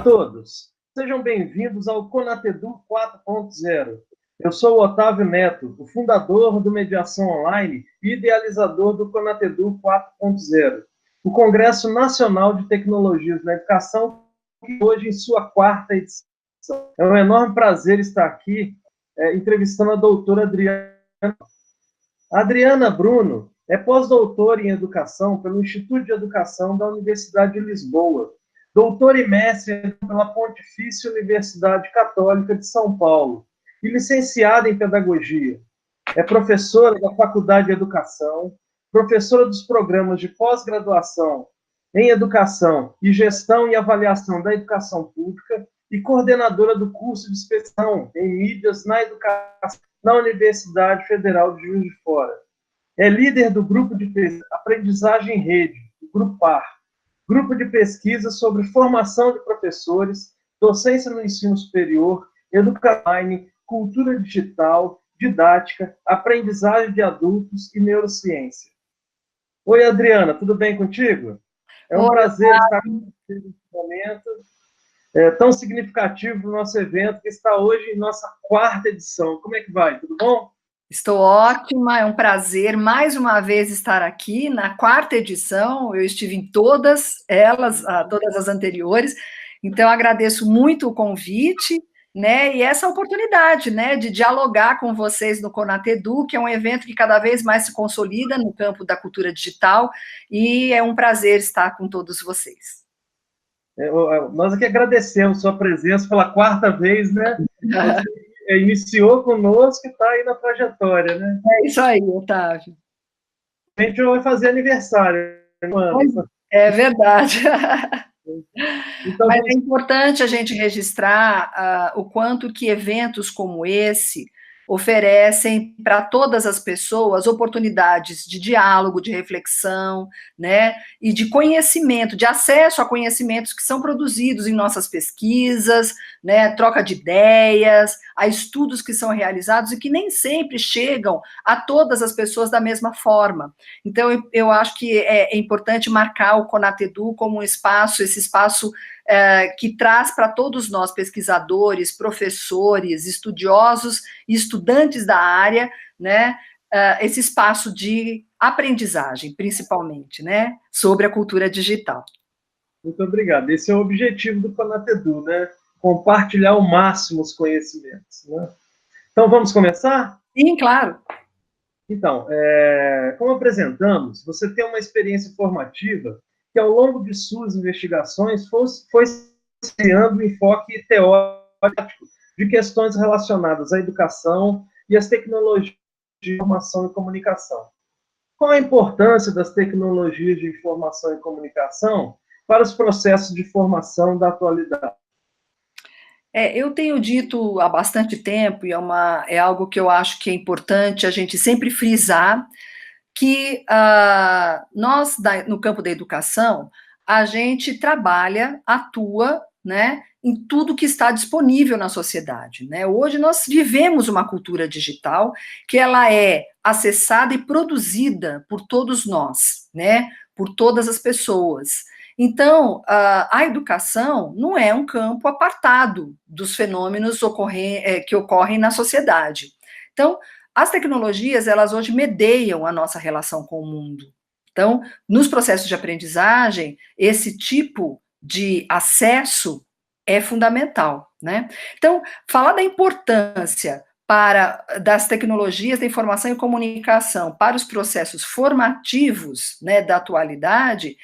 todos, sejam bem-vindos ao Conatedu 4.0. Eu sou o Otávio Neto, o fundador do Mediação Online e idealizador do Conatedu 4.0, o Congresso Nacional de Tecnologias na Educação, que hoje em sua 4ª edição. É um enorme prazer estar aqui entrevistando a doutora Adriana. A Adriana Bruno é pós-doutora em Educação pelo Instituto de Educação da Universidade de Lisboa, doutora e mestre pela Pontifícia Universidade Católica de São Paulo e licenciada em Pedagogia. É professora da Faculdade de Educação, professora dos programas de pós-graduação em Educação e Gestão e Avaliação da Educação Pública e coordenadora do curso de inspeção em mídias na educação na Universidade Federal de Juiz de Fora. É líder do grupo de Aprendizagem em Rede, o GRUPAR, grupo de pesquisa sobre formação de professores, docência no ensino superior, educação online, cultura digital, didática, aprendizagem de adultos e neurociência. Oi, Adriana, tudo bem contigo? É um prazer estar com você nesse momento tão significativo do nosso evento, que está hoje em nossa 4ª edição. Como é que vai? Tudo bom? Estou ótima, é um prazer mais uma vez estar aqui na 4ª edição. Eu estive em todas elas, todas as anteriores, então agradeço muito o convite, né, e essa oportunidade, né, de dialogar com vocês no Conatedu, que é um evento que cada vez mais se consolida no campo da cultura digital, e é um prazer estar com todos vocês. Nós aqui agradecemos sua presença pela 4ª vez, né? Você iniciou conosco e está aí na trajetória, né? É isso aí, Otávio. A gente vai fazer aniversário. É verdade. Então, mas é importante a gente registrar o quanto que eventos como esse oferecem para todas as pessoas oportunidades de diálogo, de reflexão, né, e de conhecimento, de acesso a conhecimentos que são produzidos em nossas pesquisas, né, troca de ideias, a estudos que são realizados e que nem sempre chegam a todas as pessoas da mesma forma. Então, eu acho que é importante marcar o Conatedu como um espaço, esse espaço que traz para todos nós, pesquisadores, professores, estudiosos e estudantes da área, né, esse espaço de aprendizagem, principalmente, né, sobre a cultura digital. Muito obrigado. Esse é o objetivo do Conatedu, né? Compartilhar ao máximo os conhecimentos, né? Então, vamos começar? Sim, claro. Então, como apresentamos, você tem uma experiência formativa que, ao longo de suas investigações, foi criando um enfoque teórico de questões relacionadas à educação e às tecnologias de informação e comunicação. Qual a importância das tecnologias de informação e comunicação para os processos de formação da atualidade? Eu tenho dito há bastante tempo, e é algo que eu acho que é importante a gente sempre frisar, que nós, no campo da educação, a gente trabalha, atua, né, em tudo que está disponível na sociedade, né? Hoje nós vivemos uma cultura digital que ela é acessada e produzida por todos nós, né, por todas as pessoas. Então, a educação não é um campo apartado dos fenômenos que ocorrem na sociedade. Então, as tecnologias, elas hoje medeiam a nossa relação com o mundo. Então, nos processos de aprendizagem, esse tipo de acesso é fundamental, né? Então, falar da importância das tecnologias da informação e comunicação para os processos formativos, né, da atualidade,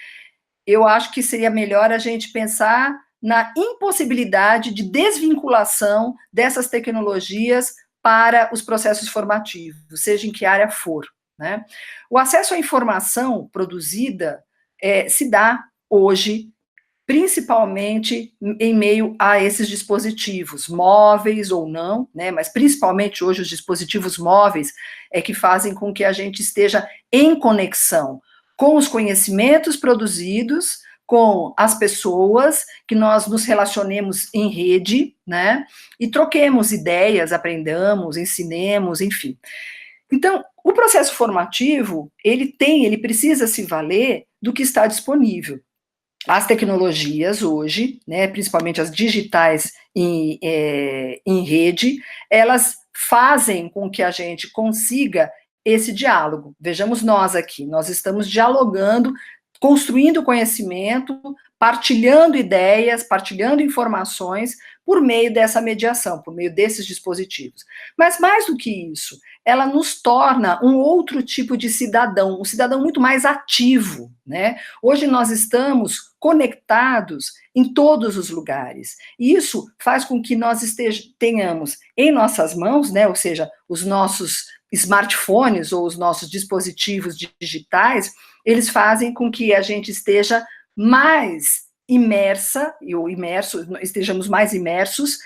eu acho que seria melhor a gente pensar na impossibilidade de desvinculação dessas tecnologias para os processos formativos, seja em que área for, né? O acesso à informação produzida se dá hoje, principalmente em meio a esses dispositivos, móveis ou não, né? Mas principalmente hoje os dispositivos móveis que fazem com que a gente esteja em conexão com os conhecimentos produzidos, com as pessoas, que nós nos relacionemos em rede, né, e troquemos ideias, aprendamos, ensinemos, enfim. Então, o processo formativo, ele precisa se valer do que está disponível. as tecnologias hoje, né, principalmente as digitais em rede, elas fazem com que a gente consiga esse diálogo. Vejamos nós aqui, nós estamos dialogando, construindo conhecimento, partilhando ideias, partilhando informações por meio dessa mediação, por meio desses dispositivos. Mas mais do que isso, ela nos torna um outro tipo de cidadão, um cidadão muito mais ativo, né? Hoje nós estamos conectados em todos os lugares. E isso faz com que nós tenhamos em nossas mãos, né, ou seja, os nossos smartphones ou os nossos dispositivos digitais, eles fazem com que a gente esteja mais estejamos mais imersos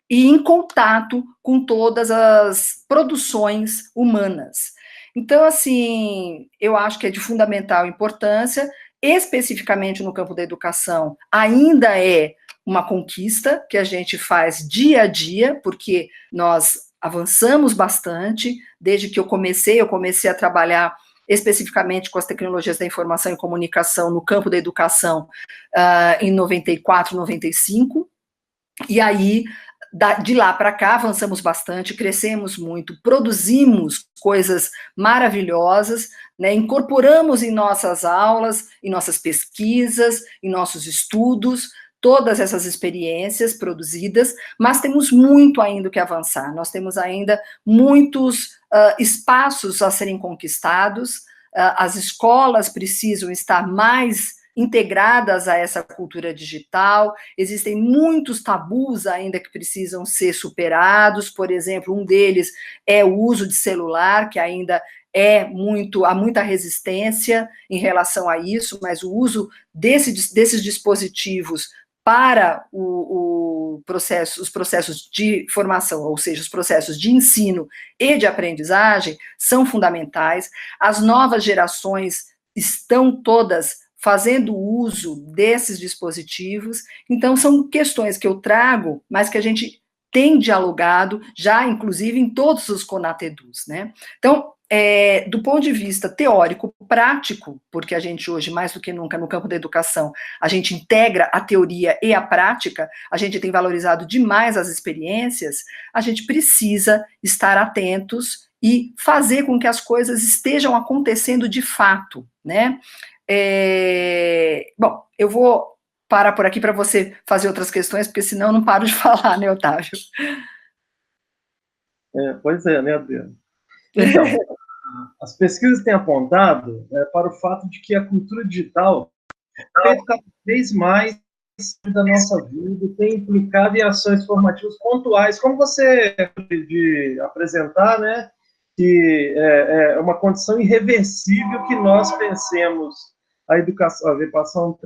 e em contato com todas as produções humanas. Então, assim, eu acho que é de fundamental importância, especificamente no campo da educação, ainda é uma conquista que a gente faz dia a dia, porque nós avançamos bastante, desde que eu comecei a trabalhar especificamente com as tecnologias da informação e comunicação no campo da educação em 94, 95, e aí, de lá para cá, avançamos bastante, crescemos muito, produzimos coisas maravilhosas, né, incorporamos em nossas aulas, em nossas pesquisas, em nossos estudos, todas essas experiências produzidas, mas temos muito ainda que avançar, nós temos ainda muitos espaços a serem conquistados, as escolas precisam estar mais integradas a essa cultura digital, existem muitos tabus ainda que precisam ser superados, por exemplo, um deles é o uso de celular, que ainda há muita resistência em relação a isso, mas o uso desses dispositivos para os processos de formação, ou seja, os processos de ensino e de aprendizagem, são fundamentais. As novas gerações estão todas fazendo uso desses dispositivos, então são questões que eu trago, mas que a gente tem dialogado, já inclusive em todos os CONATEDUs, né? Então, do ponto de vista teórico, prático, porque a gente hoje, mais do que nunca, no campo da educação, a gente integra a teoria e a prática, a gente tem valorizado demais as experiências, a gente precisa estar atentos e fazer com que as coisas estejam acontecendo de fato, né? Bom, eu vou parar por aqui para você fazer outras questões, porque senão eu não paro de falar, né, Otávio? Pois é, né, Adriana? Então, as pesquisas têm apontado para o fato de que a cultura digital tem feito cada vez mais da nossa vida, tem implicado em ações formativas pontuais, como você de apresentar, né, que é uma condição irreversível que nós pensemos a educação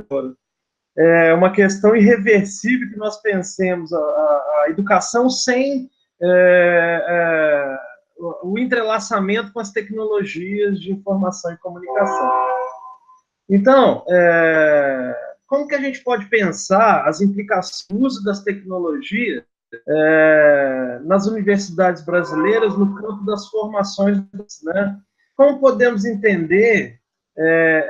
é uma questão irreversível que nós pensemos a educação sem o entrelaçamento com as tecnologias de informação e comunicação. Então, como que a gente pode pensar as implicações do uso das tecnologias nas universidades brasileiras no campo das formações, né? Como podemos entender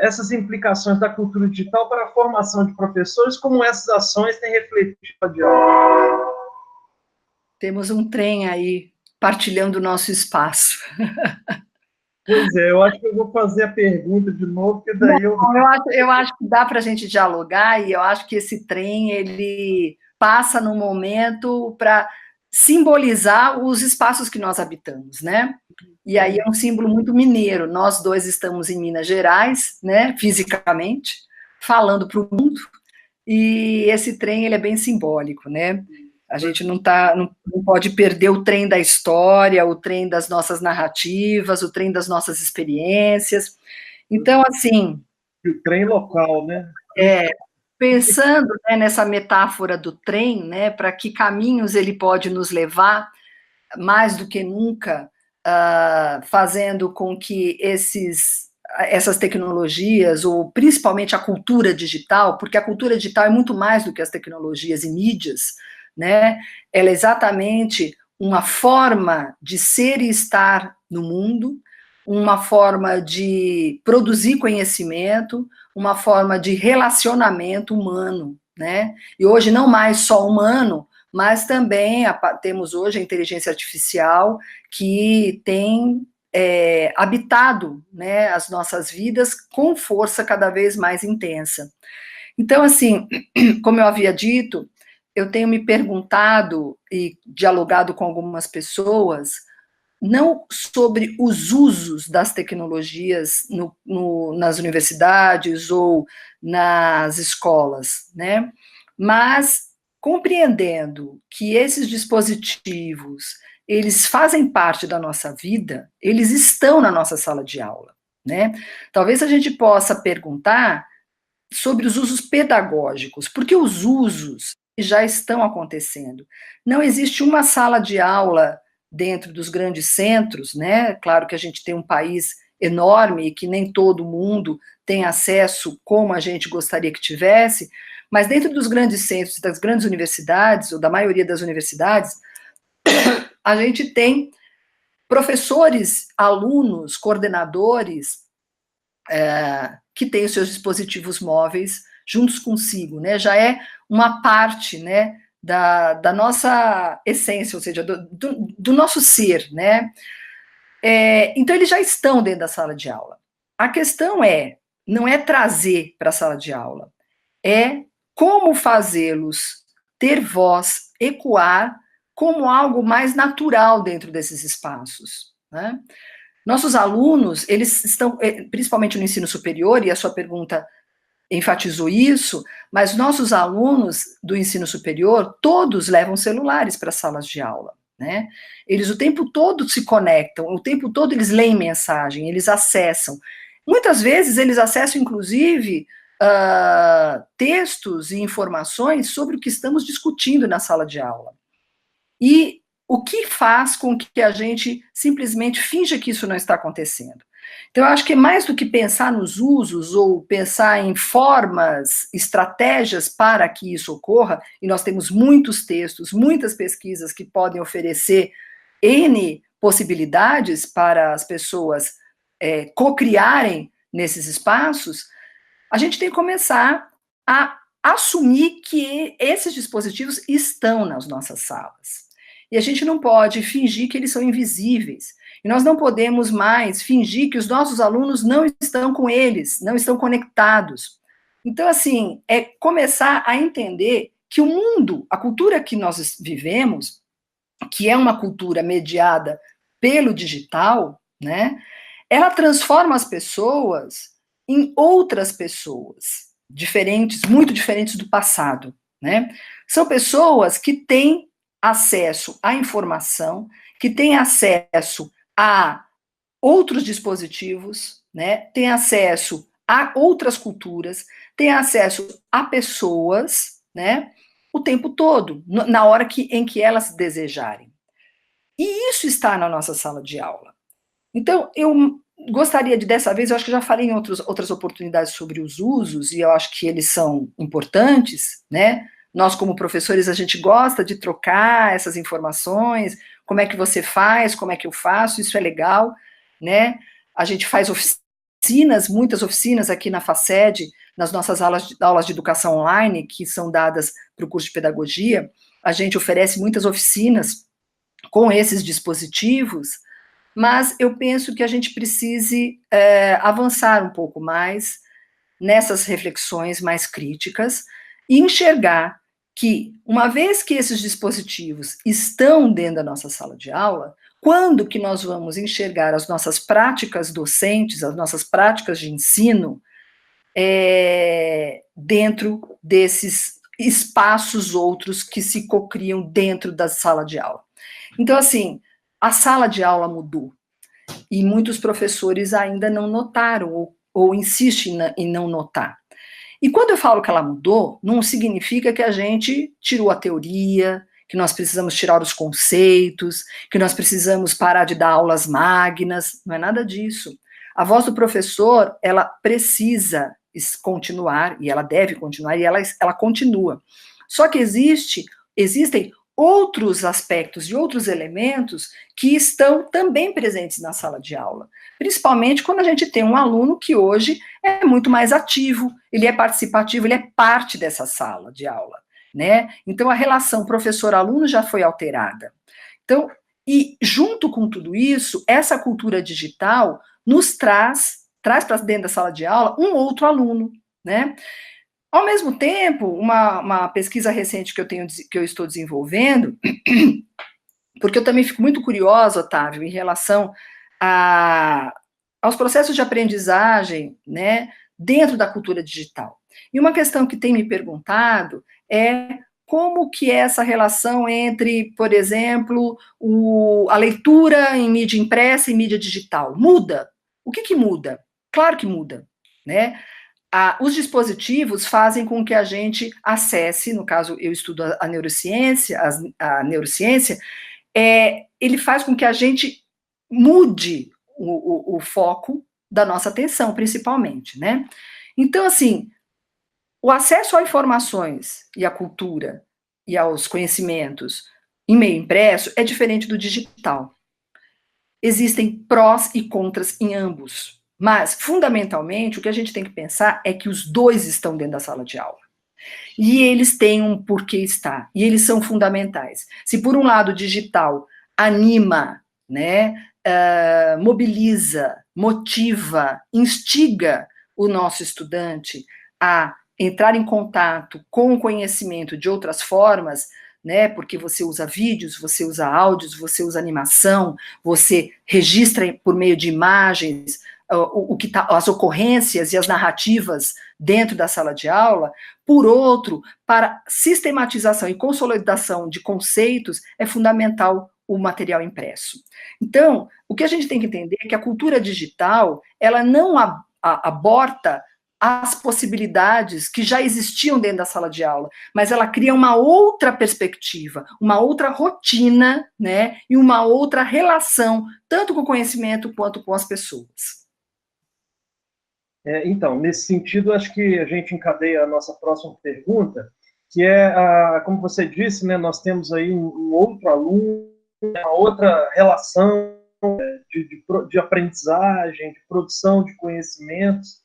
essas implicações da cultura digital para a formação de professores, como essas ações têm refletido a diálogo? Temos um trem aí partilhando o nosso espaço. Pois é, eu acho que eu vou fazer a pergunta de novo, porque daí eu acho que dá para a gente dialogar, e eu acho que esse trem, ele passa no momento para simbolizar os espaços que nós habitamos, né? E aí é um símbolo muito mineiro. Nós dois estamos em Minas Gerais, né, fisicamente, falando para o mundo, e esse trem, ele é bem simbólico, né? A gente não pode perder o trem da história, o trem das nossas narrativas, o trem das nossas experiências. Então, assim... O trem local, né? Pensando, né, nessa metáfora do trem, né, para que caminhos ele pode nos levar, mais do que nunca, fazendo com que essas tecnologias, ou principalmente a cultura digital, porque a cultura digital é muito mais do que as tecnologias e mídias, né? Ela é exatamente uma forma de ser e estar no mundo, uma forma de produzir conhecimento, uma forma de relacionamento humano, né? E hoje não mais só humano, mas também temos hoje a inteligência artificial que tem habitado, né, as nossas vidas com força cada vez mais intensa. Então, assim, como eu havia dito, eu tenho me perguntado e dialogado com algumas pessoas, não sobre os usos das tecnologias nas universidades ou nas escolas, né? Mas compreendendo que esses dispositivos, eles fazem parte da nossa vida, eles estão na nossa sala de aula, né? Talvez a gente possa perguntar sobre os usos pedagógicos, porque os usos já estão acontecendo. Não existe uma sala de aula dentro dos grandes centros, né? Claro que a gente tem um país enorme e que nem todo mundo tem acesso como a gente gostaria que tivesse, mas dentro dos grandes centros, das grandes universidades, ou da maioria das universidades, a gente tem professores, alunos, coordenadores, que têm os seus dispositivos móveis juntos consigo, né? Já é uma parte, né, da nossa essência, ou seja, do nosso ser, né? Então, eles já estão dentro da sala de aula. A questão não é trazer para a sala de aula, é como fazê-los ter voz, ecoar, como algo mais natural dentro desses espaços, né? Nossos alunos, eles estão, principalmente no ensino superior, e a sua pergunta enfatizou isso, mas nossos alunos do ensino superior, todos levam celulares para as salas de aula, né? Eles o tempo todo se conectam, o tempo todo eles leem mensagem, eles acessam. Muitas vezes eles acessam, inclusive, textos e informações sobre o que estamos discutindo na sala de aula. E o que faz com que a gente simplesmente finja que isso não está acontecendo? Então, eu acho que mais do que pensar nos usos ou pensar em formas, estratégias para que isso ocorra, e nós temos muitos textos, muitas pesquisas que podem oferecer N possibilidades para as pessoas co-criarem nesses espaços, a gente tem que começar a assumir que esses dispositivos estão nas nossas salas. E a gente não pode fingir que eles são invisíveis. E nós não podemos mais fingir que os nossos alunos não estão com eles, não estão conectados. Então, assim, é começar a entender que o mundo, a cultura que nós vivemos, que é uma cultura mediada pelo digital, né, ela transforma as pessoas em outras pessoas, diferentes, muito diferentes do passado, né? São pessoas que têm acesso à informação, que têm acesso a outros dispositivos, né? Têm acesso a outras culturas, têm acesso a pessoas, né? O tempo todo, na hora em que elas desejarem. E isso está na nossa sala de aula. Então, eu gostaria de, dessa vez, eu acho que já falei em outras oportunidades sobre os usos, e eu acho que eles são importantes, né? Nós, como professores, a gente gosta de trocar essas informações, como é que você faz, como é que eu faço, isso é legal, né? A gente faz oficinas, muitas oficinas aqui na FACED, nas nossas aulas de educação online, que são dadas para o curso de pedagogia, a gente oferece muitas oficinas com esses dispositivos, mas eu penso que a gente precise avançar um pouco mais nessas reflexões mais críticas e enxergar que, uma vez que esses dispositivos estão dentro da nossa sala de aula, quando que nós vamos enxergar as nossas práticas docentes, as nossas práticas de ensino, dentro desses espaços outros que se cocriam dentro da sala de aula? Então, assim, a sala de aula mudou, e muitos professores ainda não notaram, ou insistem em não notar. E quando eu falo que ela mudou, não significa que a gente tirou a teoria, que nós precisamos tirar os conceitos, que nós precisamos parar de dar aulas magnas, não é nada disso. A voz do professor, ela precisa continuar, e ela deve continuar, e ela continua. Só que existem outros aspectos e outros elementos que estão também presentes na sala de aula, principalmente quando a gente tem um aluno que hoje é muito mais ativo, ele é participativo, ele é parte dessa sala de aula, né? Então, a relação professor-aluno já foi alterada. Então, e junto com tudo isso, essa cultura digital nos traz para dentro da sala de aula um outro aluno, né? Ao mesmo tempo, uma pesquisa recente que eu estou desenvolvendo, porque eu também fico muito curiosa, Otávio, em relação aos processos de aprendizagem, né, dentro da cultura digital. E uma questão que tem me perguntado é como que é essa relação entre, por exemplo, a leitura em mídia impressa e mídia digital. Muda? O que muda? Claro que muda, né? Os dispositivos fazem com que a gente acesse, no caso, eu estudo a neurociência, ele faz com que a gente mude o foco da nossa atenção, principalmente, né? Então, assim, o acesso a informações e à cultura e aos conhecimentos em meio impresso é diferente do digital. Existem prós e contras em ambos, mas, fundamentalmente, o que a gente tem que pensar é que os dois estão dentro da sala de aula. E eles têm um porquê estar, e eles são fundamentais. Se, por um lado, o digital anima, né, mobiliza, motiva, instiga o nosso estudante a entrar em contato com o conhecimento de outras formas, né, porque você usa vídeos, você usa áudios, você usa animação, você registra por meio de imagens as ocorrências e as narrativas dentro da sala de aula. Por outro, para sistematização e consolidação de conceitos, é fundamental o material impresso. Então, o que a gente tem que entender é que a cultura digital, ela não aborta as possibilidades que já existiam dentro da sala de aula, mas ela cria uma outra perspectiva, uma outra rotina, né, e uma outra relação, tanto com o conhecimento quanto com as pessoas. Então, nesse sentido, acho que a gente encadeia a nossa próxima pergunta, que como você disse, né, nós temos aí um outro aluno, uma outra relação de aprendizagem, de produção de conhecimentos,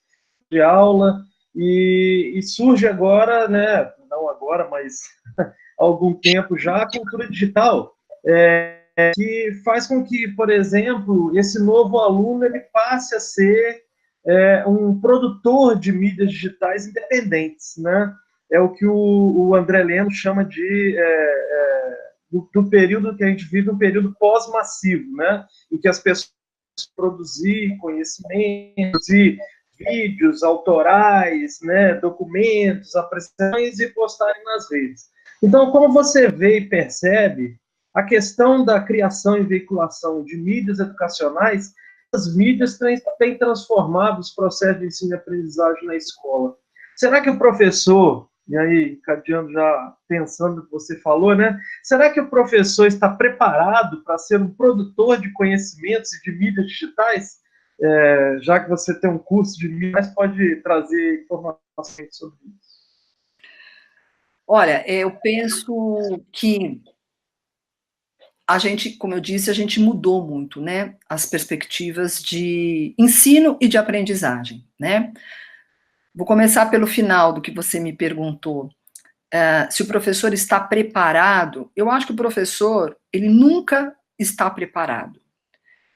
de aula, e surge agora, né, não agora, mas há algum tempo já, a cultura digital, que faz com que, por exemplo, esse novo aluno ele passe a ser um produtor de mídias digitais independentes, né? É o que o André Leno chama do período que a gente vive, um período pós-massivo, né? Em que as pessoas produzir conhecimentos e vídeos autorais, né, documentos, apresentações e postarem nas redes. Então, como você vê e percebe, a questão da criação e veiculação de mídias educacionais, as mídias têm transformado os processos de ensino e aprendizagem na escola. Será que o professor, e aí, Cadiano, já pensando no que você falou, né? Será que o professor está preparado para ser um produtor de conhecimentos e de mídias digitais? Já que você tem um curso de mídias, pode trazer informações sobre isso. Olha, eu penso que a gente, como eu disse, a gente mudou muito, né, as perspectivas de ensino e de aprendizagem, né? Vou começar pelo final do que você me perguntou. Se o professor está preparado, eu acho que o professor, ele nunca está preparado,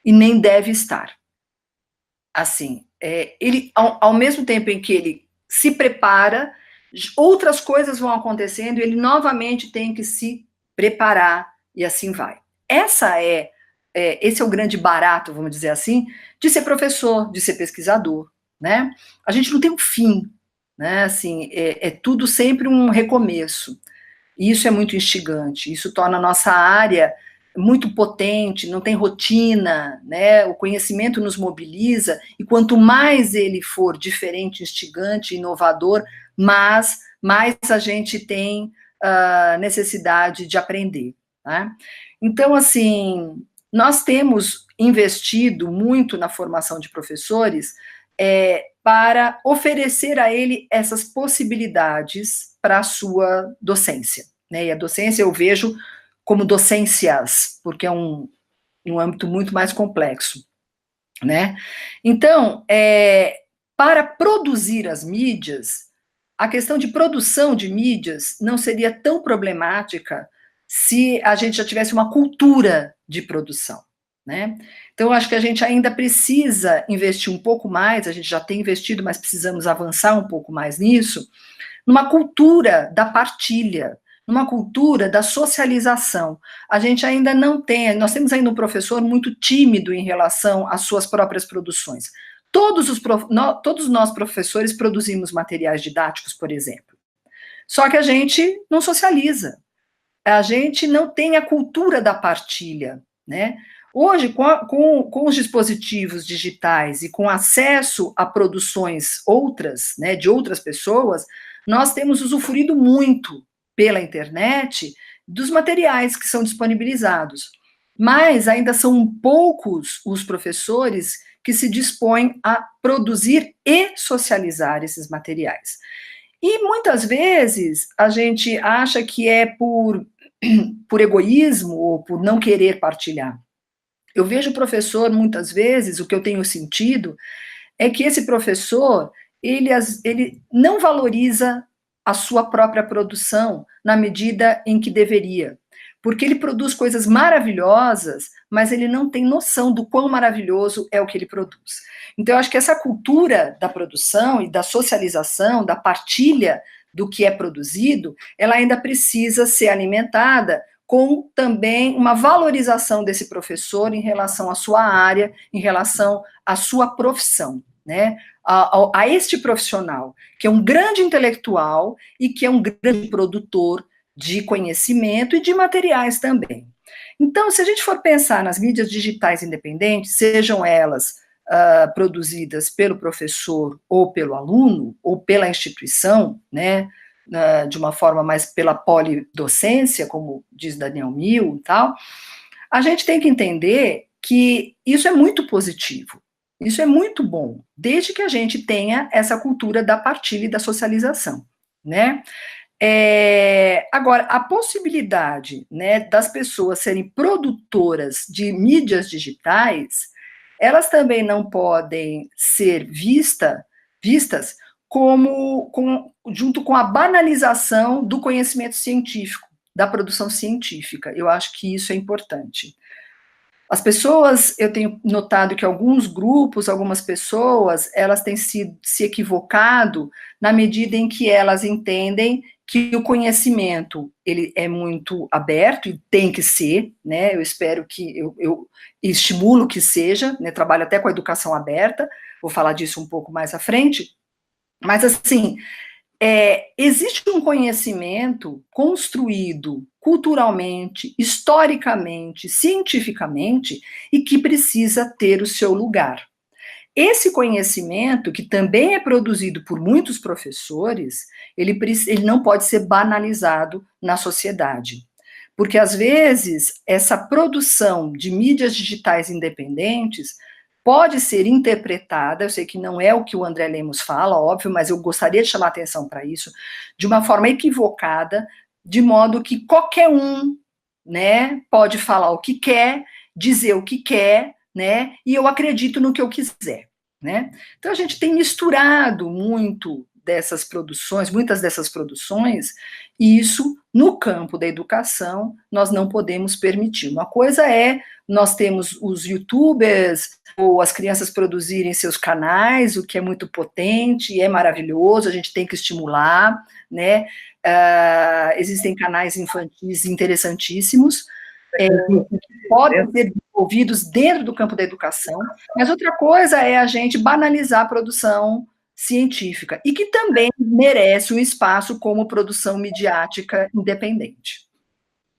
e nem deve estar. Assim, ele, ao mesmo tempo em que ele se prepara, outras coisas vão acontecendo, e ele novamente tem que se preparar, e assim vai. Esse é o grande barato, vamos dizer assim, de ser professor, de ser pesquisador, né? A gente não tem um fim, né? Assim, é tudo sempre um recomeço. E isso é muito instigante, isso torna a nossa área muito potente, não tem rotina, né? O conhecimento nos mobiliza, e quanto mais ele for diferente, instigante, inovador, mais a gente tem necessidade de aprender, né? Então, assim, nós temos investido muito na formação de professores para oferecer a ele essas possibilidades para a sua docência, né? E a docência eu vejo como docências, porque é um âmbito muito mais complexo, né? Então, para produzir as mídias, a questão de produção de mídias não seria tão problemática se a gente já tivesse uma cultura de produção, né? Então, eu acho que a gente ainda precisa investir um pouco mais, a gente já tem investido, mas precisamos avançar um pouco mais nisso, numa cultura da partilha, numa cultura da socialização. A gente ainda não tem, nós temos ainda um professor muito tímido em relação às suas próprias produções. Todos nós professores produzimos materiais didáticos, por exemplo. Só que a gente não socializa. A gente não tem a cultura da partilha, né? Hoje, com os dispositivos digitais e com acesso a produções outras, né, de outras pessoas, nós temos usufruído muito pela internet dos materiais que são disponibilizados. Mas ainda são poucos os professores que se dispõem a produzir e socializar esses materiais. E muitas vezes a gente acha que é por egoísmo ou por não querer partilhar. Eu vejo o professor, muitas vezes, o que eu tenho sentido é que esse professor, ele não valoriza a sua própria produção na medida em que deveria. Porque ele produz coisas maravilhosas, mas ele não tem noção do quão maravilhoso é o que ele produz. Então, eu acho que essa cultura da produção e da socialização, da partilha do que é produzido, ela ainda precisa ser alimentada com também uma valorização desse professor em relação à sua área, em relação à sua profissão, né? A este profissional, que é um grande intelectual e que é um grande produtor de conhecimento e de materiais também. Então, se a gente for pensar nas mídias digitais independentes, sejam elas produzidas pelo professor ou pelo aluno, ou pela instituição, né, de uma forma mais pela polidocência, como diz Daniel Mill e tal, a gente tem que entender que isso é muito positivo, isso é muito bom, desde que a gente tenha essa cultura da partilha e da socialização, né? Agora, a possibilidade, né, das pessoas serem produtoras de mídias digitais, elas também não podem ser vistas junto com a banalização do conhecimento científico, da produção científica. Eu acho que isso é importante. As pessoas, eu tenho notado que alguns grupos, algumas pessoas, elas têm se equivocado na medida em que elas entendem que o conhecimento, ele é muito aberto, e tem que ser, né, eu espero que, eu estimulo que seja, né, trabalho até com a educação aberta, vou falar disso um pouco mais à frente, mas assim, existe um conhecimento construído culturalmente, historicamente, cientificamente, e que precisa ter o seu lugar. Esse conhecimento, que também é produzido por muitos professores, ele não pode ser banalizado na sociedade. Porque, às vezes, essa produção de mídias digitais independentes pode ser interpretada, eu sei que não é o que o André Lemos fala, óbvio, mas eu gostaria de chamar atenção para isso, de uma forma equivocada, de modo que qualquer um, né, pode falar o que quer, dizer o que quer, né, e eu acredito no que eu quiser, né. Então, a gente tem misturado muito dessas produções, muitas dessas produções, e isso, no campo da educação, nós não podemos permitir. Uma coisa é, nós temos os youtubers, ou as crianças produzirem seus canais, o que é muito potente, e é maravilhoso, a gente tem que estimular, né, existem canais infantis interessantíssimos, podem ser desenvolvidos dentro do campo da educação, mas outra coisa é a gente banalizar a produção científica, e que também merece um espaço como produção midiática independente.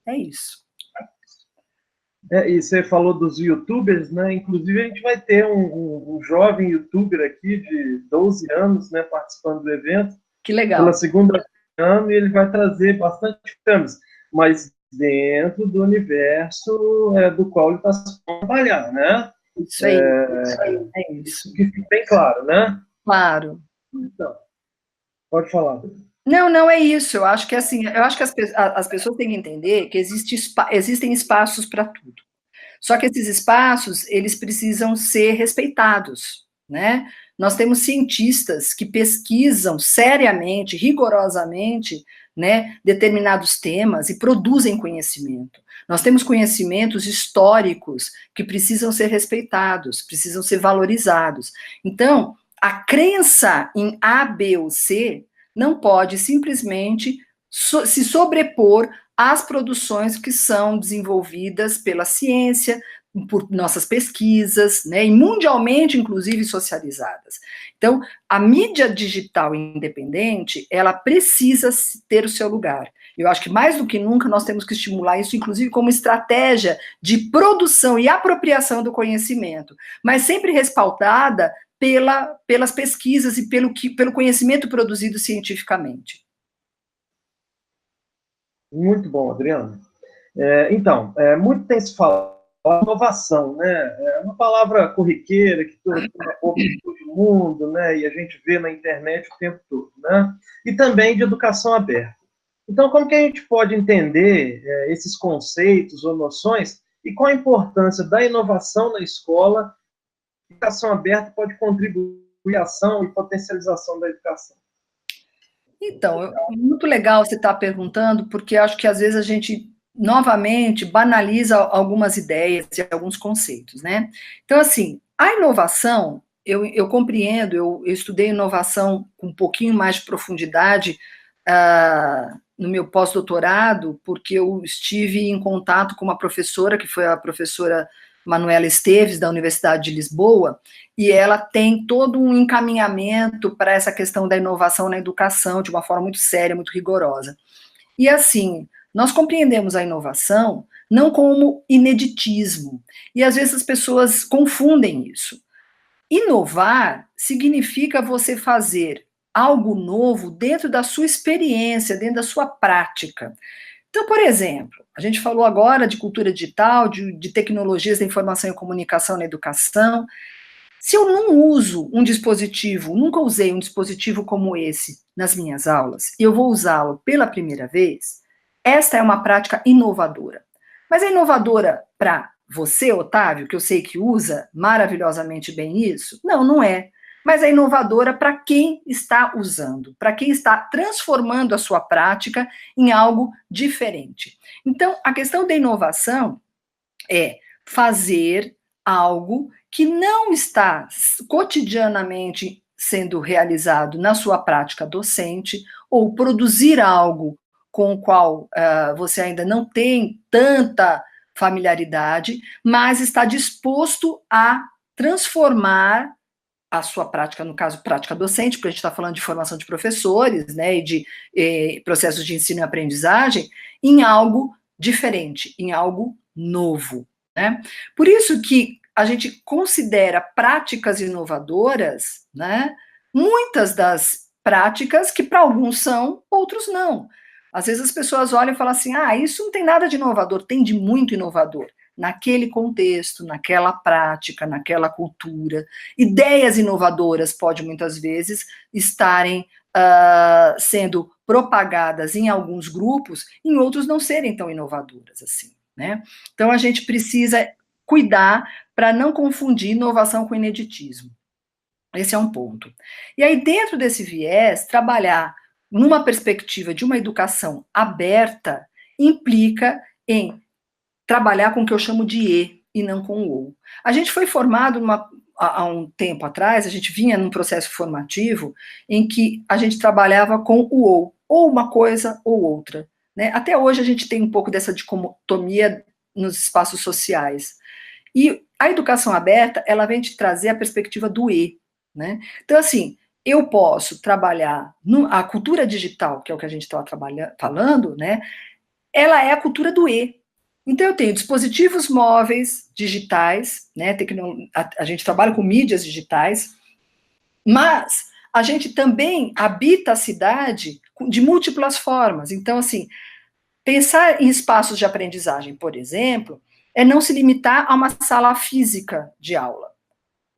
É isso. E você falou dos youtubers, né? Inclusive, a gente vai ter um jovem youtuber aqui de 12 anos, né, participando do evento. Que legal. Pela segunda ano, e ele vai trazer bastante temas, mas dentro do universo do qual ele está se trabalhar, né? Isso aí, isso que fica bem claro, né? Claro. Então, pode falar. Não, não é isso. Eu acho que assim, eu acho que as pessoas têm que entender que existem espaços para tudo. Só que esses espaços, eles precisam ser respeitados, né? Nós temos cientistas que pesquisam seriamente, rigorosamente, né, determinados temas e produzem conhecimento. Nós temos conhecimentos históricos que precisam ser respeitados, precisam ser valorizados. Então, a crença em A, B ou C não pode simplesmente se sobrepor às produções que são desenvolvidas pela ciência, por nossas pesquisas, né, e mundialmente, inclusive, socializadas. Então, a mídia digital independente, ela precisa ter o seu lugar. Eu acho que mais do que nunca nós temos que estimular isso, inclusive como estratégia de produção e apropriação do conhecimento, mas sempre respaldada pelas pesquisas e pelo conhecimento produzido cientificamente. Muito bom, Adriano. Então, muito tem se falado de inovação, né? É uma palavra corriqueira que toma boca de todo mundo, né? E a gente vê na internet o tempo todo, né? E também de educação aberta. Então, como que a gente pode entender esses conceitos ou noções e qual a importância da inovação na escola? A educação aberta pode contribuir à ação e potencialização da educação. Então, muito legal você estar perguntando, porque acho que às vezes a gente, novamente, banaliza algumas ideias e alguns conceitos, né? Então, assim, a inovação, eu compreendo, eu estudei inovação com um pouquinho mais de profundidade no meu pós-doutorado, porque eu estive em contato com uma professora, que foi a professora Manuela Esteves, da Universidade de Lisboa, e ela tem todo um encaminhamento para essa questão da inovação na educação, de uma forma muito séria, muito rigorosa. E assim, nós compreendemos a inovação não como ineditismo, e às vezes as pessoas confundem isso. Inovar significa você fazer algo novo dentro da sua experiência, dentro da sua prática. Então, por exemplo, a gente falou agora de cultura digital, de tecnologias da informação e comunicação na educação. Se eu não uso um dispositivo, nunca usei um dispositivo como esse nas minhas aulas, e eu vou usá-lo pela primeira vez, esta é uma prática inovadora. Mas é inovadora para você, Otávio, que eu sei que usa maravilhosamente bem isso? Não, não é. Mas é inovadora para quem está usando, para quem está transformando a sua prática em algo diferente. Então, a questão da inovação é fazer algo que não está cotidianamente sendo realizado na sua prática docente, ou produzir algo com o qual você ainda não tem tanta familiaridade, mas está disposto a transformar a sua prática, no caso, prática docente, porque a gente está falando de formação de professores, né, e de processos de ensino e aprendizagem, em algo diferente, em algo novo, né? Por isso que a gente considera práticas inovadoras, né, muitas das práticas que para alguns são, outros não. Às vezes as pessoas olham e falam assim, isso não tem nada de inovador, tem de muito inovador. Naquele contexto, naquela prática, naquela cultura. Ideias inovadoras podem muitas vezes estarem sendo propagadas em alguns grupos, em outros não serem tão inovadoras assim, né? Então a gente precisa cuidar para não confundir inovação com ineditismo. Esse é um ponto. E aí, dentro desse viés, trabalhar numa perspectiva de uma educação aberta implica em trabalhar com o que eu chamo de e não com o ou. A gente foi formado há um tempo atrás, a gente vinha num processo formativo em que a gente trabalhava com o ou uma coisa ou outra, né? Até hoje a gente tem um pouco dessa dicotomia nos espaços sociais. E a educação aberta, ela vem te trazer a perspectiva do né? Então, assim, eu posso trabalhar a cultura digital, que é o que a gente está falando, né? Ela é a cultura do Então, eu tenho dispositivos móveis digitais, né? A gente trabalha com mídias digitais, mas a gente também habita a cidade de múltiplas formas. Então, assim, pensar em espaços de aprendizagem, por exemplo, é não se limitar a uma sala física de aula.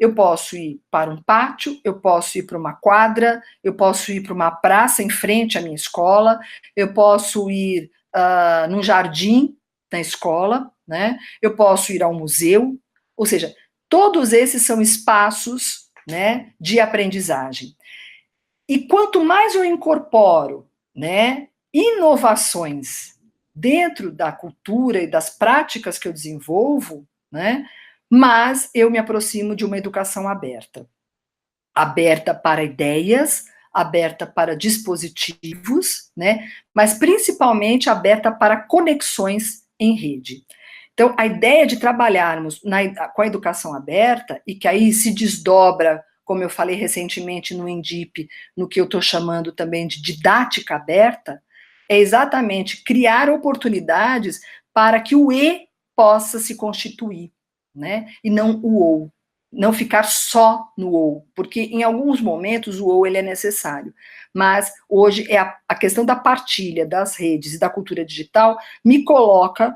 Eu posso ir para um pátio, eu posso ir para uma quadra, eu posso ir para uma praça em frente à minha escola, eu posso ir num jardim na escola, né? Eu posso ir ao museu, ou seja, todos esses são espaços, né, de aprendizagem. E quanto mais eu incorporo, né, inovações dentro da cultura e das práticas que eu desenvolvo, né, mais eu me aproximo de uma educação aberta. Aberta para ideias, aberta para dispositivos, né, mas principalmente aberta para conexões em rede. Então, a ideia de trabalharmos com a educação aberta, e que aí se desdobra, como eu falei recentemente no INDIP, no que eu estou chamando também de didática aberta, é exatamente criar oportunidades para que o E possa se constituir, né? E não o OU. Não ficar só no OU, porque em alguns momentos o OU ele é necessário. Mas hoje é a questão da partilha das redes e da cultura digital me colocam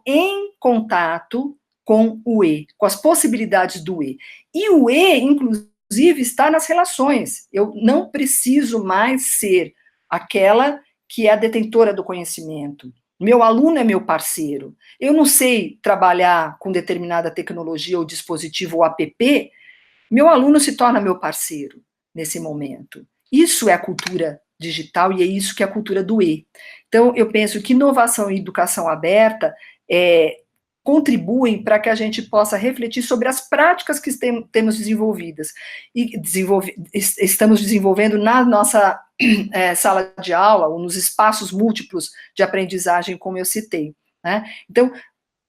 em contato com o E, com as possibilidades do E. E o E, inclusive, está nas relações. Eu não preciso mais ser aquela que é a detentora do conhecimento. Meu aluno é meu parceiro. Eu não sei trabalhar com determinada tecnologia ou dispositivo ou app, meu aluno se torna meu parceiro nesse momento. Isso é a cultura digital e é isso que é a cultura do E. Então, eu penso que inovação e educação aberta contribuem para que a gente possa refletir sobre as práticas que temos desenvolvidas e estamos desenvolvendo na nossa sala de aula ou nos espaços múltiplos de aprendizagem, como eu citei, né? Então,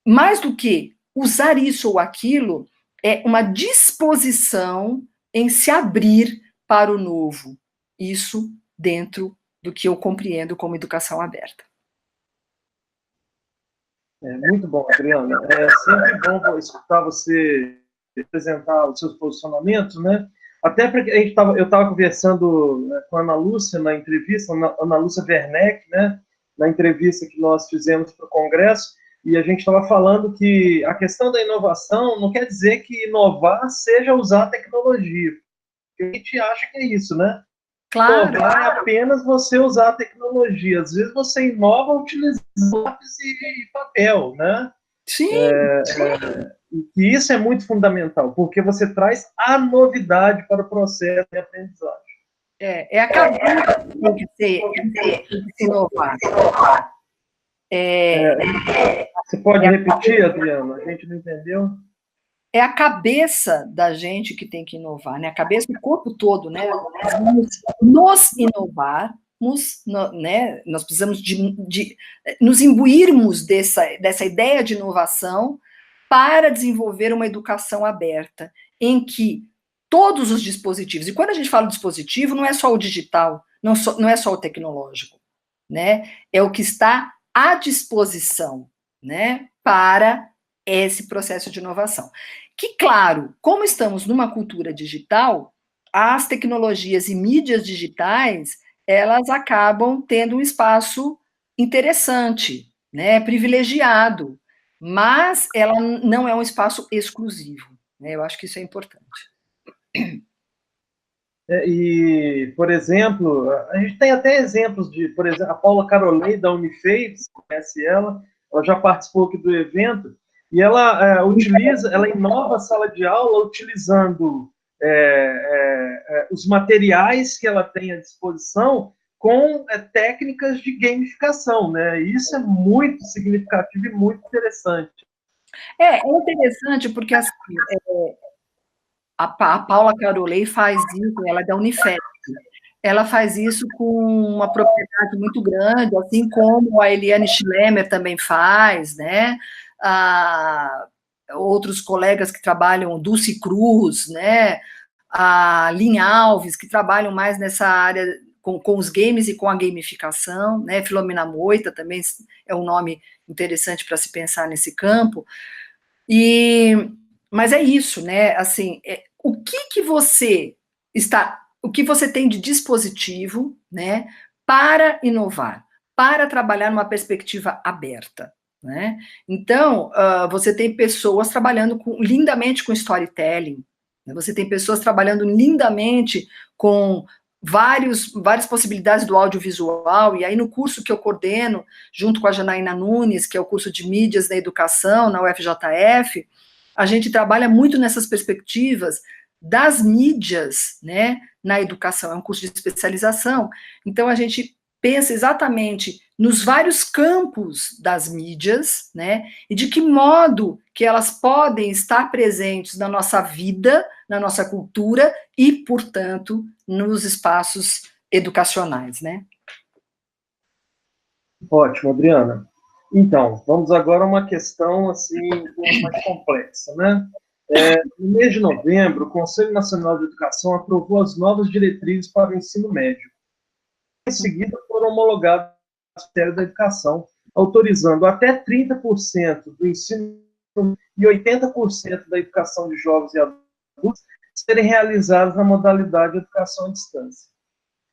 mais do que usar isso ou aquilo, é uma disposição em se abrir para o novo. Isso dentro do que eu compreendo como educação aberta. Muito bom, Adriana. É sempre bom escutar você apresentar os seus posicionamentos, né? Até porque eu estava conversando, né, com a Ana Lúcia na entrevista, Ana Lúcia Werneck, né, na entrevista que nós fizemos para o Congresso, e a gente estava falando que a questão da inovação não quer dizer que inovar seja usar tecnologia. A gente acha que é isso, né? Claro. Inovar é apenas você usar a tecnologia. Às vezes você inova utilizando lápis e papel, né? Sim. E isso é muito fundamental, porque você traz a novidade para o processo de aprendizagem. É a cabeça que tem que se inovar. Você pode repetir, Adriana? A gente não entendeu. É a cabeça da gente que tem que inovar, né? A cabeça, o corpo todo, né? Nos inovarmos, né? Nós precisamos de nos imbuirmos dessa ideia de inovação para desenvolver uma educação aberta, em que todos os dispositivos, e quando a gente fala dispositivo, não é só o digital, não é só o tecnológico, né? É o que está à disposição, né? Para esse processo de inovação. Que, claro, como estamos numa cultura digital, as tecnologias e mídias digitais, elas acabam tendo um espaço interessante, né, privilegiado, mas ela não é um espaço exclusivo, né, eu acho que isso é importante. E, por exemplo, a gente tem até exemplos de, por exemplo, a Paula Carolei, da Unifei, você conhece ela já participou aqui do evento, e ela ela inova a sala de aula utilizando os materiais que ela tem à disposição com técnicas de gamificação, né? E isso é muito significativo e muito interessante. É interessante porque assim, a Paula Carolei faz isso, ela é da Unifesp. Ela faz isso com uma propriedade muito grande, assim como a Eliane Schlemmer também faz, né? Outros colegas que trabalham, Dulce Cruz, né? A Lin Alves, que trabalham mais nessa área com os games e com a gamificação, né? Filomena Moita também é um nome interessante para se pensar nesse campo. Mas é isso, né? Assim, o que você tem de dispositivo, né, para inovar, para trabalhar numa perspectiva aberta, né? Então, você tem pessoas trabalhando lindamente com storytelling, né? Você tem pessoas trabalhando lindamente com várias possibilidades do audiovisual, e aí no curso que eu coordeno, junto com a Janaína Nunes, que é o curso de mídias da educação, na UFJF, a gente trabalha muito nessas perspectivas das mídias, né, na educação, é um curso de especialização, então a gente pensa exatamente nos vários campos das mídias, né, e de que modo que elas podem estar presentes na nossa vida, na nossa cultura e, portanto, nos espaços educacionais, né? Ótimo, Adriana. Então, vamos agora a uma questão assim um pouco mais complexa, né? No mês de novembro, o Conselho Nacional de Educação aprovou as novas diretrizes para o ensino médio. Em seguida, foram homologadas o Ministério da Educação, autorizando até 30% do ensino e 80% da educação de jovens e adultos serem realizadas na modalidade de educação à distância.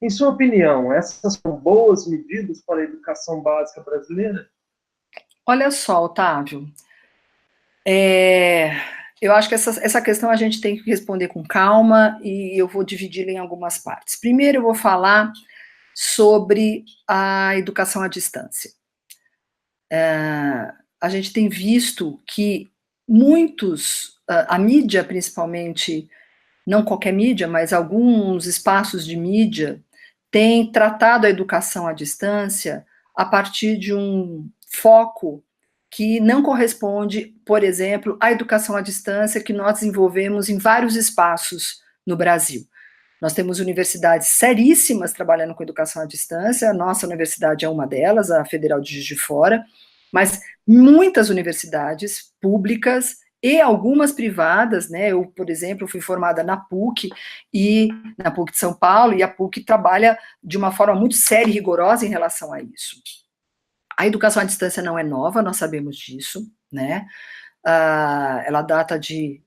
Em sua opinião, essas são boas medidas para a educação básica brasileira? Olha só, Otávio, eu acho que essa questão a gente tem que responder com calma e eu vou dividi-la em algumas partes. Primeiro, eu vou falar sobre a educação à distância. A gente tem visto que a mídia principalmente, não qualquer mídia, mas alguns espaços de mídia, têm tratado a educação à distância a partir de um foco que não corresponde, por exemplo, à educação à distância que nós desenvolvemos em vários espaços no Brasil. Nós temos universidades seríssimas trabalhando com educação à distância, a nossa universidade é uma delas, a Federal de Juiz de Fora, mas muitas universidades públicas e algumas privadas, né? Eu, por exemplo, fui formada na PUC de São Paulo, e a PUC trabalha de uma forma muito séria e rigorosa em relação a isso. A educação à distância não é nova, nós sabemos disso, né? Ela data de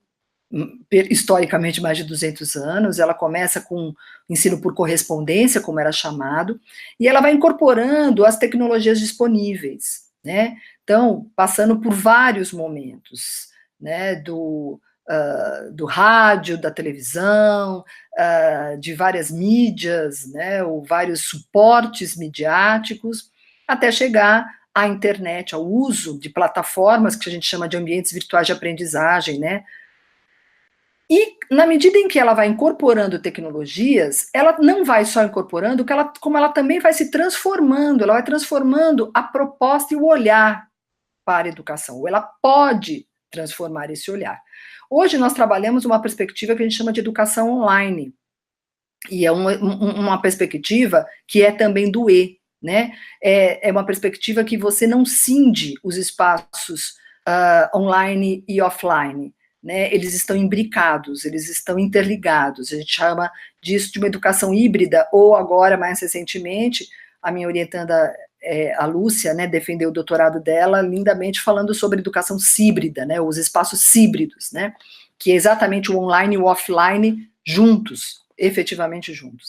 historicamente mais de 200 anos, ela começa com ensino por correspondência, como era chamado, e ela vai incorporando as tecnologias disponíveis, né? Então, passando por vários momentos, né? Do rádio, da televisão, de várias mídias, né? Ou vários suportes midiáticos, até chegar à internet, ao uso de plataformas que a gente chama de ambientes virtuais de aprendizagem, né? E, na medida em que ela vai incorporando tecnologias, ela não vai só incorporando, como ela também vai se transformando, ela vai transformando a proposta e o olhar para a educação, ou ela pode transformar esse olhar. Hoje nós trabalhamos uma perspectiva que a gente chama de educação online, e é uma perspectiva que é também do E, né? É uma perspectiva que você não cinde os espaços online e offline, né? Eles estão imbricados, eles estão interligados, a gente chama disso de uma educação híbrida, ou agora, mais recentemente, a minha orientanda, a Lúcia, né, defendeu o doutorado dela lindamente falando sobre educação híbrida, né, os espaços híbridos, né, que é exatamente o online e o offline juntos, efetivamente juntos.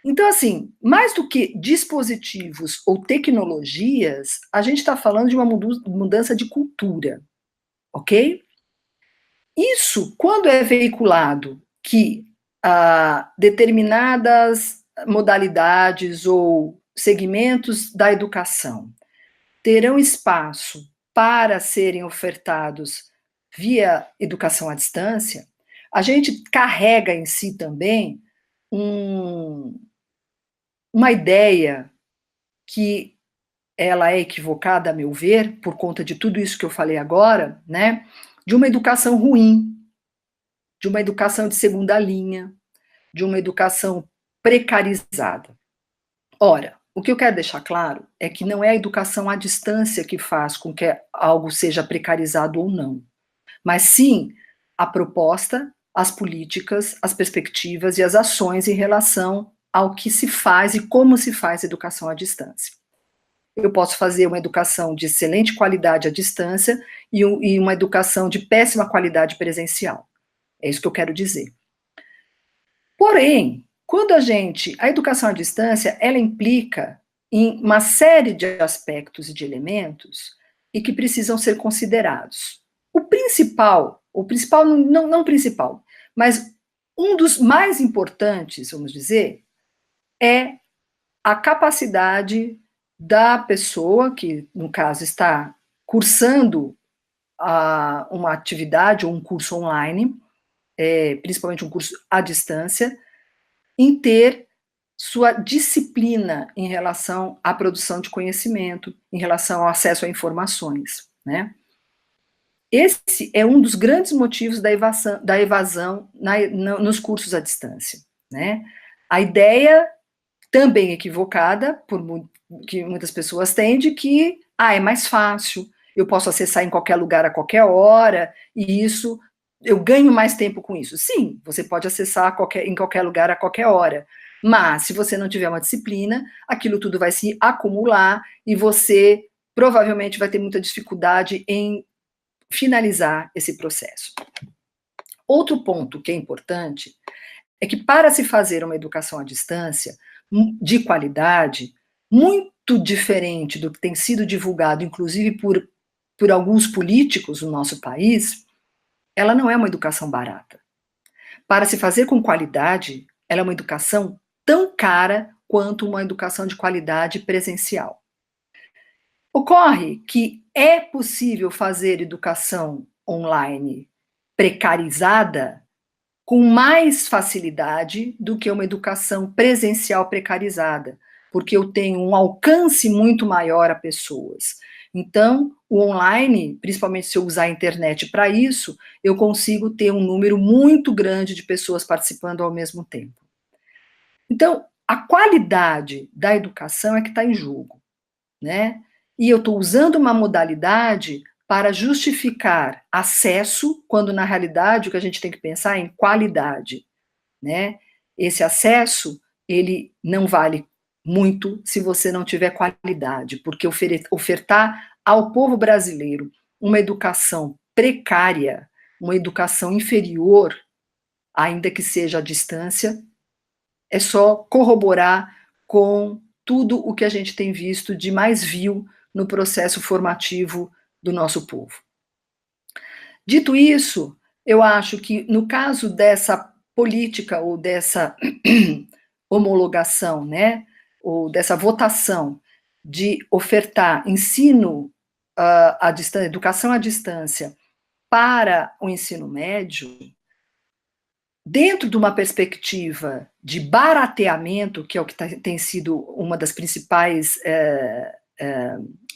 Então, assim, mais do que dispositivos ou tecnologias, a gente está falando de uma mudança de cultura, ok? Isso, quando é veiculado que determinadas modalidades ou segmentos da educação terão espaço para serem ofertados via educação à distância, a gente carrega em si também uma ideia que ela é equivocada, a meu ver, por conta de tudo isso que eu falei agora, né, de uma educação ruim, de uma educação de segunda linha, de uma educação precarizada. Ora, o que eu quero deixar claro é que não é a educação à distância que faz com que algo seja precarizado ou não, mas sim a proposta, as políticas, as perspectivas e as ações em relação ao que se faz e como se faz educação à distância. Eu posso fazer uma educação de excelente qualidade à distância e uma educação de péssima qualidade presencial. É isso que eu quero dizer. Porém, quando a educação à distância, ela implica em uma série de aspectos e de elementos e que precisam ser considerados. O principal não principal, mas um dos mais importantes, vamos dizer, é a capacidade da pessoa que, no caso, está cursando uma atividade ou um curso online, principalmente um curso à distância, em ter sua disciplina em relação à produção de conhecimento, em relação ao acesso a informações, né? Esse é um dos grandes motivos da evasão nos cursos à distância, né? A ideia, também equivocada, que muitas pessoas têm, de que é mais fácil, eu posso acessar em qualquer lugar a qualquer hora, e isso, eu ganho mais tempo com isso. Sim, você pode acessar em qualquer lugar a qualquer hora, mas se você não tiver uma disciplina, aquilo tudo vai se acumular, e você provavelmente vai ter muita dificuldade em finalizar esse processo. Outro ponto que é importante é que, para se fazer uma educação à distância de qualidade, muito diferente do que tem sido divulgado, inclusive por alguns políticos no nosso país, ela não é uma educação barata. Para se fazer com qualidade, ela é uma educação tão cara quanto uma educação de qualidade presencial. Ocorre que é possível fazer educação online precarizada com mais facilidade do que uma educação presencial precarizada, porque eu tenho um alcance muito maior a pessoas. Então, o online, principalmente se eu usar a internet para isso, eu consigo ter um número muito grande de pessoas participando ao mesmo tempo. Então, a qualidade da educação é que está em jogo, né? E eu estou usando uma modalidade para justificar acesso, quando na realidade o que a gente tem que pensar é em qualidade, né? Esse acesso, ele não vale muito se você não tiver qualidade, porque ofertar ao povo brasileiro uma educação precária, uma educação inferior, ainda que seja à distância, é só corroborar com tudo o que a gente tem visto de mais vil no processo formativo do nosso povo. Dito isso, eu acho que no caso dessa política ou dessa homologação, né, ou dessa votação de ofertar ensino à distância, educação à distância para o ensino médio, dentro de uma perspectiva de barateamento, que é o que tem sido uma das principais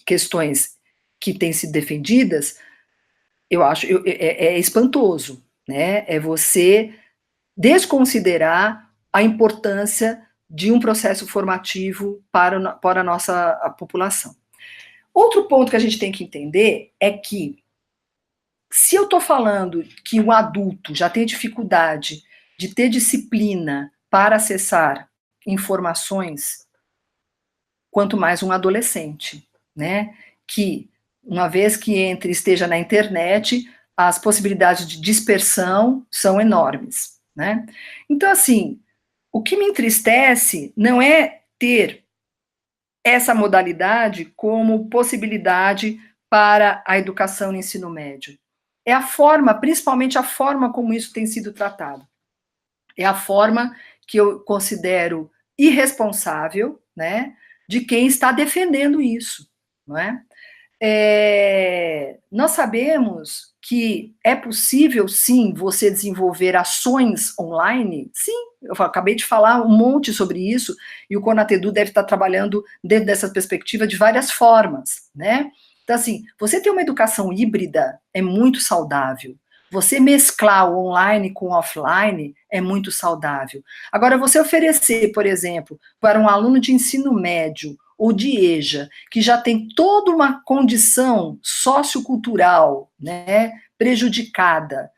questões que têm sido defendidas, eu acho é espantoso, né? É você desconsiderar a importância de um processo formativo para a nossa população. Outro ponto que a gente tem que entender é que, se eu estou falando que um adulto já tem dificuldade de ter disciplina para acessar informações, quanto mais um adolescente, né? Que, uma vez que esteja na internet, as possibilidades de dispersão são enormes, né? Então, assim, o que me entristece não é ter essa modalidade como possibilidade para a educação no ensino médio. É a forma, principalmente a forma como isso tem sido tratado. É a forma que eu considero irresponsável, né, de quem está defendendo isso, não é? Nós sabemos que é possível, sim, você desenvolver ações online, sim, eu acabei de falar um monte sobre isso, e o CONATEDU deve estar trabalhando dentro dessa perspectiva de várias formas, né? Então, assim, você ter uma educação híbrida é muito saudável. Você mesclar o online com o offline é muito saudável. Agora, você oferecer, por exemplo, para um aluno de ensino médio ou de EJA, que já tem toda uma condição sociocultural, né, prejudicada,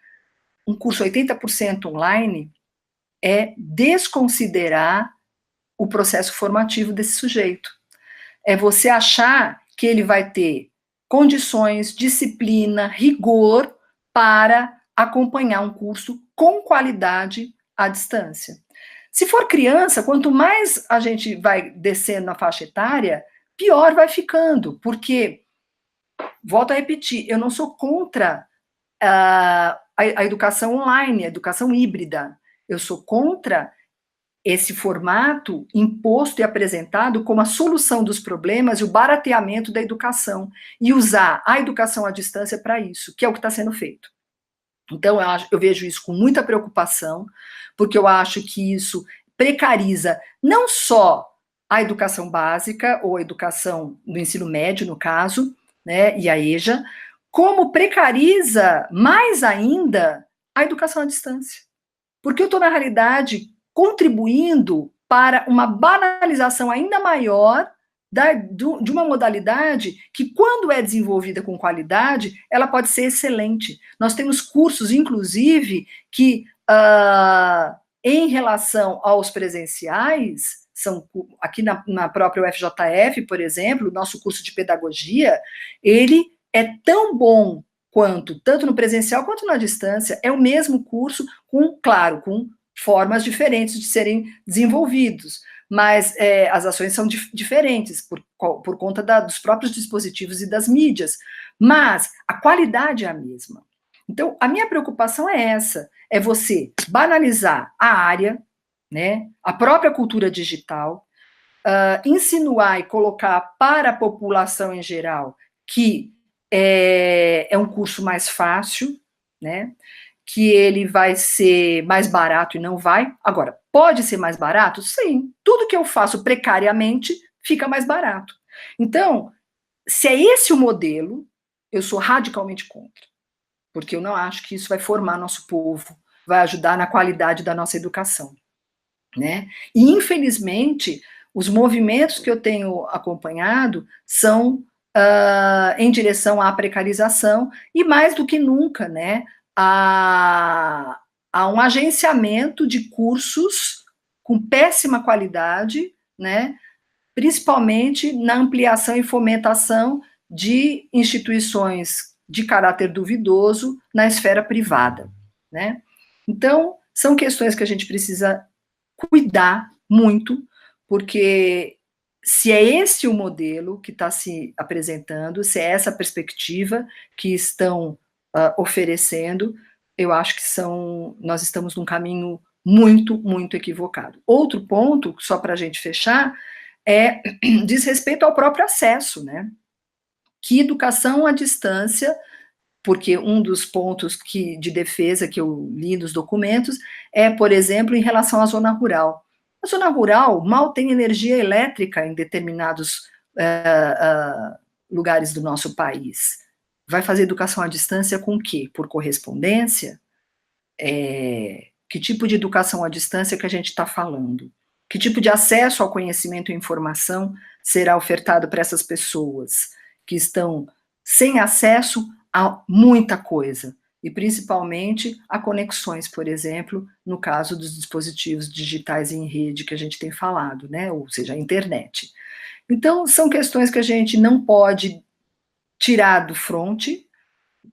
um curso 80% online, é desconsiderar o processo formativo desse sujeito. É você achar que ele vai ter condições, disciplina, rigor para acompanhar um curso com qualidade à distância. Se for criança, quanto mais a gente vai descendo na faixa etária, pior vai ficando, porque volto a repetir, eu não sou contra a educação online, a educação híbrida. Eu sou contra esse formato imposto e apresentado como a solução dos problemas e o barateamento da educação, e usar a educação à distância para isso, que é o que está sendo feito. Então, eu vejo isso com muita preocupação, porque eu acho que isso precariza não só a educação básica, ou a educação do ensino médio, no caso, né, e a EJA, como precariza mais ainda a educação à distância. Porque eu estou, na realidade, contribuindo para uma banalização ainda maior de uma modalidade que, quando é desenvolvida com qualidade, ela pode ser excelente. Nós temos cursos, inclusive, que, em relação aos presenciais, são aqui na própria UFJF, por exemplo, o nosso curso de pedagogia, ele é tão bom quanto, tanto no presencial quanto na distância, é o mesmo curso, claro, com formas diferentes de serem desenvolvidos, mas as ações são diferentes por conta dos próprios dispositivos e das mídias, mas a qualidade é a mesma. Então, a minha preocupação é essa, é você banalizar a área, né, a própria cultura digital, insinuar e colocar para a população em geral que é um curso mais fácil, né, que ele vai ser mais barato e não vai. Agora, pode ser mais barato? Sim. Tudo que eu faço precariamente fica mais barato. Então, se é esse o modelo, eu sou radicalmente contra, porque eu não acho que isso vai formar nosso povo, vai ajudar na qualidade da nossa educação, né? E, infelizmente, os movimentos que eu tenho acompanhado são em direção à precarização e, mais do que nunca, né, a um agenciamento de cursos com péssima qualidade, né, principalmente na ampliação e fomentação de instituições de caráter duvidoso na esfera privada, né? Então, são questões que a gente precisa cuidar muito, porque se é esse o modelo que está se apresentando, se é essa a perspectiva que estão oferecendo, eu acho que nós estamos num caminho muito, muito equivocado. Outro ponto, só para a gente fechar, diz respeito ao próprio acesso, né? Que educação à distância, porque um dos pontos de defesa que eu li nos documentos é, por exemplo, em relação à zona rural. A zona rural mal tem energia elétrica em determinados lugares do nosso país. Vai fazer educação à distância com o quê? Por correspondência? Que tipo de educação à distância que a gente está falando? Que tipo de acesso ao conhecimento e informação será ofertado para essas pessoas que estão sem acesso a muita coisa, e principalmente a conexões, por exemplo, no caso dos dispositivos digitais em rede que a gente tem falado, né? Ou seja, a internet. Então, são questões que a gente não pode tirar do fronte,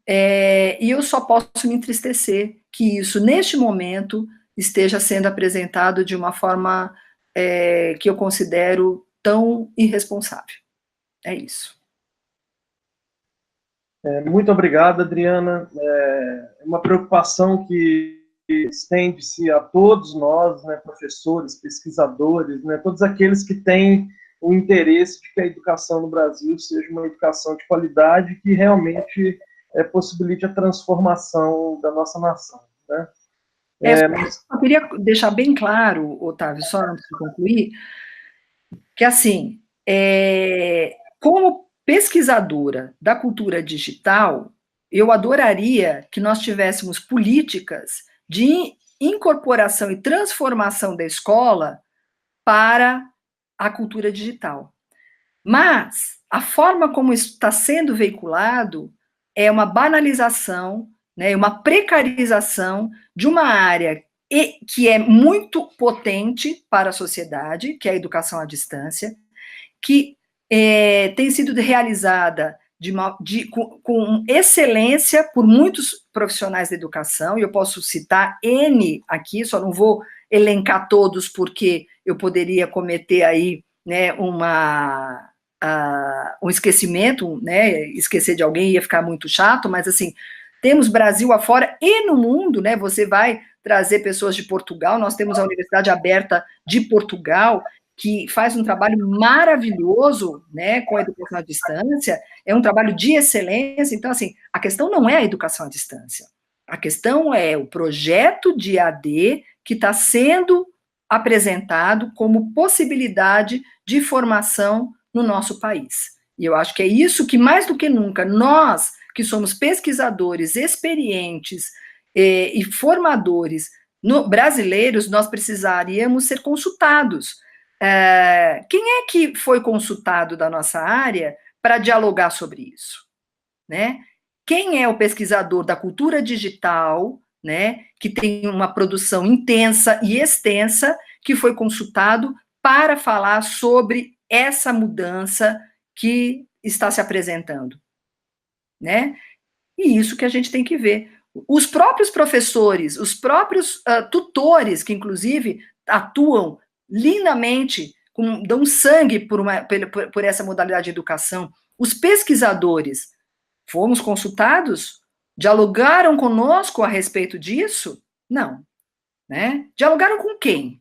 e eu só posso me entristecer que isso, neste momento, esteja sendo apresentado de uma forma que eu considero tão irresponsável. É isso. Muito obrigado, Adriana. É uma preocupação que estende-se a todos nós, né, professores, pesquisadores, né, todos aqueles que têm o interesse de que a educação no Brasil seja uma educação de qualidade que realmente possibilite a transformação da nossa nação, né? Eu queria deixar bem claro, Otávio, só antes de concluir, que, assim, como pesquisadora da cultura digital, eu adoraria que nós tivéssemos políticas de incorporação e transformação da escola para a cultura digital. Mas a forma como isso está sendo veiculado é uma banalização, né, uma precarização de uma área que é muito potente para a sociedade, que é a educação à distância, que tem sido realizada com excelência por muitos profissionais da educação, e eu posso citar N aqui, só não vou elencar todos, porque eu poderia cometer aí, né, uma um esquecimento, né? Esquecer de alguém ia ficar muito chato, mas assim, temos Brasil afora e no mundo, né? Você vai trazer pessoas de Portugal, nós temos a Universidade Aberta de Portugal, que faz um trabalho maravilhoso, né, com a educação à distância, é um trabalho de excelência. Então, assim, a questão não é a educação à distância, a questão é o projeto de AD que está sendo apresentado como possibilidade de formação no nosso país. E eu acho que é isso que, mais do que nunca, nós, que somos pesquisadores experientes e formadores brasileiros, nós precisaríamos ser consultados. Quem é que foi consultado da nossa área para dialogar sobre isso, né? Quem é o pesquisador da cultura digital, né, que tem uma produção intensa e extensa, que foi consultado para falar sobre essa mudança que está se apresentando, né? E isso que a gente tem que ver. Os próprios professores, os próprios tutores, que inclusive atuam lindamente, dão sangue por essa modalidade de educação, os pesquisadores, fomos consultados? Dialogaram conosco a respeito disso? Não. Né? Dialogaram com quem?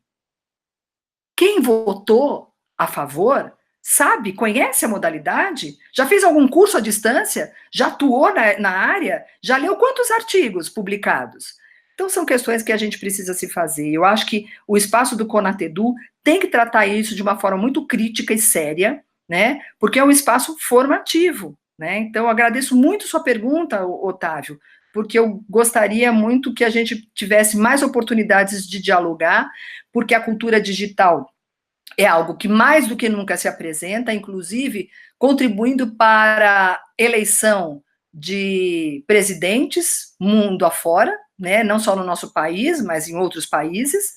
Quem votou a favor sabe, conhece a modalidade? Já fez algum curso à distância? Já atuou na área? Já leu quantos artigos publicados? Então, são questões que a gente precisa se fazer. Eu acho que o espaço do CONATEDU tem que tratar isso de uma forma muito crítica e séria, né? Porque é um espaço formativo, né? Então, eu agradeço muito sua pergunta, Otávio, porque eu gostaria muito que a gente tivesse mais oportunidades de dialogar, porque a cultura digital é algo que mais do que nunca se apresenta, inclusive contribuindo para a eleição de presidentes mundo afora, né, não só no nosso país, mas em outros países,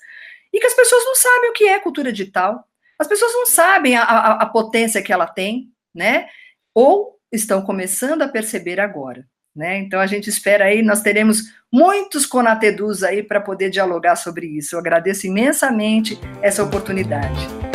e que as pessoas não sabem o que é cultura digital, as pessoas não sabem a potência que ela tem, né, ou estão começando a perceber agora, né, então a gente espera aí, nós teremos muitos CONATEDUs aí para poder dialogar sobre isso. Eu agradeço imensamente essa oportunidade.